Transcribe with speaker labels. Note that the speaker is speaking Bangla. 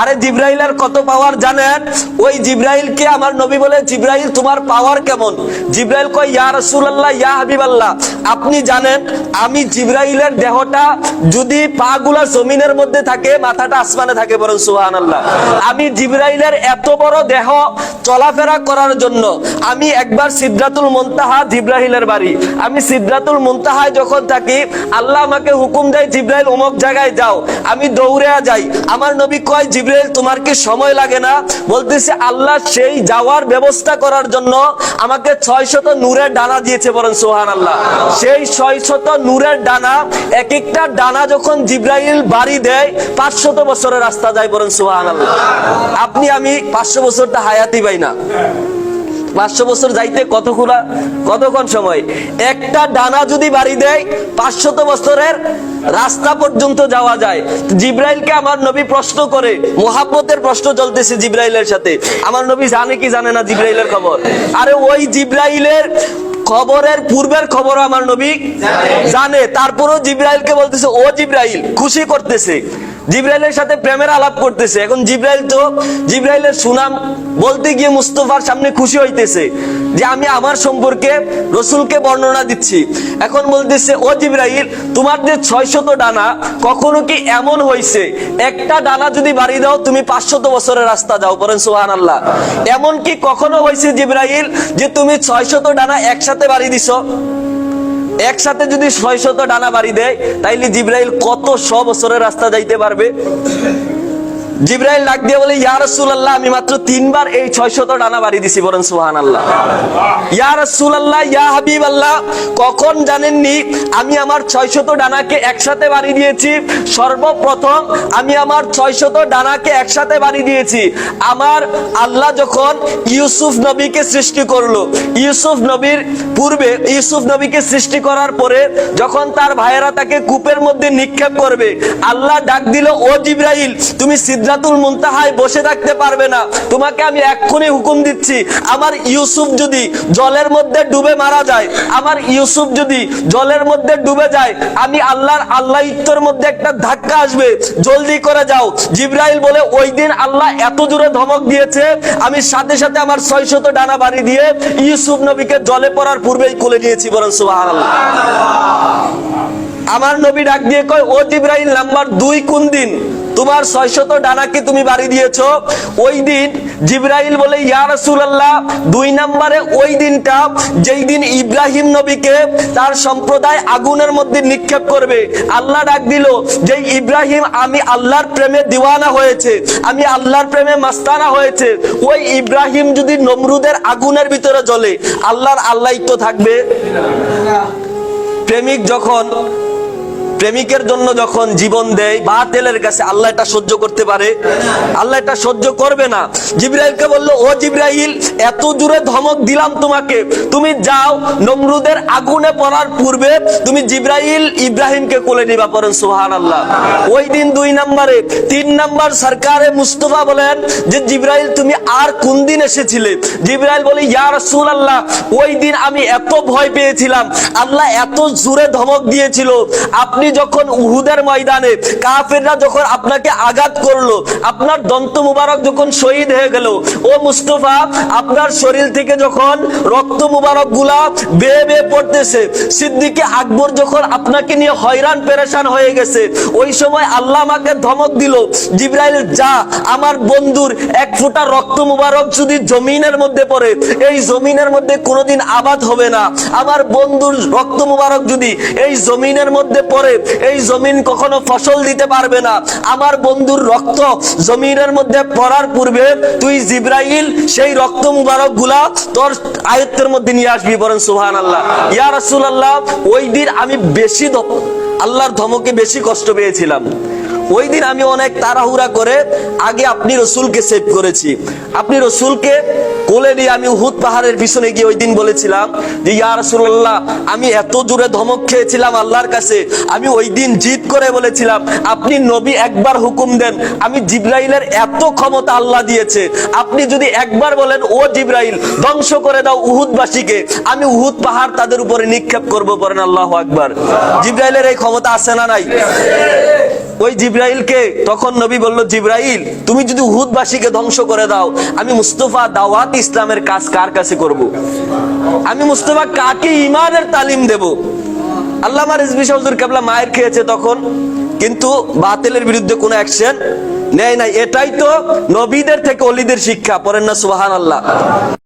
Speaker 1: আরে জিব্রাইলের কত পাওয়ার জানেন? ওই জিব্রাইলকে আমার নবী বলে, জিব্রাইল তোমার পাওয়ার কেমন? জিব্রাইল কয়, ইয়া রাসূলুল্লাহ, ইয়া হাবিবাল্লাহ, আপনি জানেন আমি জিব্রাইলের দেহটা যদি পা গুলা জমিনের মধ্যে থাকে, মাথাটা আসমানে থাকে, বলেন সুবহানাল্লাহ। আমি জিব্রাইলের এত বড় দেহ চলাফেরা করার জন্য আমি একবার সিদরাতুল মুনতাহা, জিব্রাইলের বাড়ি, আমি সিদরাতুল মুনতাহায় যখন থাকি, আল্লাহ আমাকে হুকুম দেয় জিব্রাইল অমুক জায়গায় যাও, আমি দৌড়ে যাই। আমার নবী কয়, জিব্রাইল তোমার কি সময় লাগে না? বলতেছে, আল্লাহ সেই যাওয়ার ব্যবস্থা করার জন্য আমাকে 600 নূরের ডানা দিয়েছে, বলেন সুবহানাল্লাহ। সেই 600 নূরের ডানা, এক একটা ডানা যখন জিব্রাইল বাড়ি দেয় 500 বছরের রাস্তা যায়, বলেন সুবহানাল্লাহ। আপনি আমি 500 বছরটা হায়াতই পাই না। 500 বছর যাইতে কতক্ষণ সময়? একটা ডানা যদি বাড়ি দেয় 500 বছরের রাস্তা পর্যন্ত যাওয়া যায়। জিব্রাইলকে আমার নবী প্রশ্ন করে, মুহাব্বতের প্রশ্ন চলতেছে জিব্রাইলের সাথে। আমার নবী জানে কি জানে না জিব্রাইলের খবর? আরে ওই জিব্রাইলের খবরের পূর্বের খবর আমার নবী জানে। তারপরেও জিব্রাইলকে বলতেছে, ও জিব্রাইল, খুশি করতেছে, জিব্রাইলের সাথে প্রেমের আলাপ করতেছে। এখন জিব্রাইলের সুনাম বলতে গিয়ে মুস্তাফার সামনে খুশি হইতেছে যে আমি আমার সম্পর্কে রসুলকে বর্ণনা দিচ্ছি। এখন বলতেছে, ও জিব্রাইল, তোমার যে 600 ডানা, কখনো কি এমন হয়েছে একটা ডানা যদি বাড়ি দাও তুমি 500 বছরের রাস্তা যাও, বলেন সুবহানাল্লাহ। এমন কি কখনো হয়েছে জিব্রাইল যে তুমি 600 ডানা একসাথে বাড়ি দিছো? একসাথে যদি 600 ডানা বাড়ি দেয়, তাইলে জিব্রাইল কত 100 বছরের রাস্তা যাইতে পারবে? জিব্রাইল ডাক দিয়ে বলে, ইয়া রাসূলুল্লাহ, আমি মাত্র 3 বার এই 600 ডানা বাড়ি দিছি, বলেন সুবহানাল্লাহ। ইয়া রাসূলুল্লাহ, ইয়া হাবিবাল্লাহ, কখন জানেননি আমি আমার 600 ডানাকে একসাথে বাড়ি দিয়েছি? সর্বপ্রথম আমি আমার 600 ডানাকে একসাথে বাড়ি দিয়েছি আমার আল্লাহ যখন ইউসুফ নবীকে সৃষ্টি করলো। ইউসুফ নবীর পূর্বে, ইউসুফ নবীকে সৃষ্টি করার পরে যখন তার ভাইয়েরা তাকে কূপের মধ্যে নিক্ষেপ করবে, আল্লাহ ডাক দিল, ও জিব্রাইল, তুমি সিদরাতুল মুনতাহায় বসে থাকতে পারবে না, তোমাকে আমি এক্ষুনি হুকুম দিচ্ছি, আমার ইউসুফ যদি জলের মধ্যে ডুবে মারা যায়, আমার ইউসুফ যদি জলের মধ্যে ডুবে যায়, আমি আল্লাহর মধ্যে একটা ধাক্কা আসবে, জলদি করে যাও। জিব্রাইল বলে, ওই দিন আল্লাহ এত জোরে ধমক দিয়েছে, আমি সাথে সাথে আমার 600 ডানা বাড়ি দিয়ে ইউসুফ নবীকে জলে পড়ার পূর্বেই কোলে নিয়েছি, বলেন সুবহানাল্লাহ। আমার নবী ডাক দিয়ে কয়, ও জিব্রাইল, নাম্বার 2 কোন দিন তোমার 600 ডানাকে তুমি বাড়ি দিয়েছো? ওই দিন জিব্রাইল বলে, ইয়া রাসূলুল্লাহ, 2 নম্বরে ওই দিনটা যেই দিন ইব্রাহিম নবীকে তার সম্প্রদায় আগুনের মধ্যে নিক্ষেপ করবে। আল্লাহ ডাক দিল, যেই ইব্রাহিম আমি আল্লাহর প্রেমে দিওয়ানা হয়েছে, আমি আল্লাহর প্রেমে মাস্তানা হয়েছে, ওই ইব্রাহিম যদি নমরুদের আগুনের ভিতরে জ্বলে, আল্লাহই তো থাকবে। প্রেমিকের জন্য যখন জীবন দেয় বাতিলের কাছে, আল্লাহ এটা সহ্য করতে পারে? আল্লাহ এটা সহ্য করবে না। জিব্রাইলকে বলল, ও জিব্রাইল, এত জোরে ধমক দিলাম তোমাকে, তুমি যাও, নমরুদের আগুনে পড়ার পূর্বে তুমি জিব্রাইল ইব্রাহিমকে কোলে নিবা, পড়েন সুবহানাল্লাহ। ওই দিন 2 নম্বরে। 3 নম্বর সরকারে মুস্তাফা বলেন যে, জিব্রাইল তুমি আর কোন দিন এসেছিলে? জিব্রাইল বলে, ইয়া রাসূলুল্লাহ, ওই দিন আমি এত ভয় পেয়েছিলাম, আল্লাহ এত জোরে ধমক দিয়েছিল, আপনি যখন উহুদের ময়দানে কাফেররা যখন আপনাকে আঘাত করলো, আপনার দন্ত মুবারক যখন শহীদ হয়ে গেল, ও মুস্তাফা, আপনার শরীর থেকে যখন রক্ত মুবারক গুলা বেয়ে বেয়ে পড়তেছে, সিদ্দিকে আকবর যখন আপনাকে নিয়ে হয়রান পেরেশান হয়ে গেছে, ওই সময় আল্লাহ আমাকে ধমক দিল, জিব্রাইল যা, আমার বন্ধুর 1 ফোঁটা রক্ত মুবারক যদি জমিনের মধ্যে পড়ে, এই জমিনের মধ্যে কোনোদিন আবাদ হবে না। আমার বন্ধুর রক্ত মুবারক যদি এই জমিনের মধ্যে পড়ে, এই জমিন কখনো ফসল দিতে পারবে না। আমার বন্ধুর রক্ত জমিনের মধ্যে পড়ার পূর্বে তুই জিব্রাইল সেই রক্ত মুবারক গুলা তোর আয়ত্তের মধ্যে নিয়ে আসবি, বলেন সুবহানাল্লাহ। ইয়া রাসূলুল্লাহ, ওই দিন আমি আল্লাহর ধমকে বেশি কষ্ট পেয়েছিলাম। ওই দিন আমি অনেক তাড়াহুড়া করে আগে আপনি রসুলকে সেভ করেছি। আপনি রসুলকে কোলে নিয়ে আমি উহুদ পাহাড়ের পিছনে গিয়ে ওই দিন বলেছিলাম যে, ইয়া রাসূলুল্লাহ, আমি এত জোরে ধমক খেয়েছিলাম আল্লাহর কাছে, আমি ওই দিন জিদ করে বলেছিলাম, আপনি নবী একবার হুকুম দেন, আমি জিব্রাইলের এত ক্ষমতা আল্লাহ দিয়েছে, আপনি যদি একবার বলেন, ও জিব্রাইল, ধ্বংস করে দাও উহুদবাসীকে, আমি উহুদ পাহাড় তাদের উপরে নিক্ষেপ করবো, বলেন আল্লাহু আকবার। জিব্রাইলের এই ক্ষমতা আছে না নাই? ওই জিব্রাইলকে তখন নবী বলল, জিব্রাইল তুমি যদি উহুদবাসীকে ধ্বংস করে দাও, আমি মুস্তাফা দাওয়াত ইসলামের কাজ কার কাছে করব? আমি মুস্তাফা কাকে ঈমানের তালিম দেব? আল্লামা রিজভী শাহ হুজুর কেবলা মায়ের খেয়েছে তখন, কিন্তু বাতিলের বিরুদ্ধে কোনো অ্যাকশন নেয় নাই। এটাই তো নবীদের থেকে ওলিদের শিক্ষা। পড়েন না সুবহানাল্লাহ।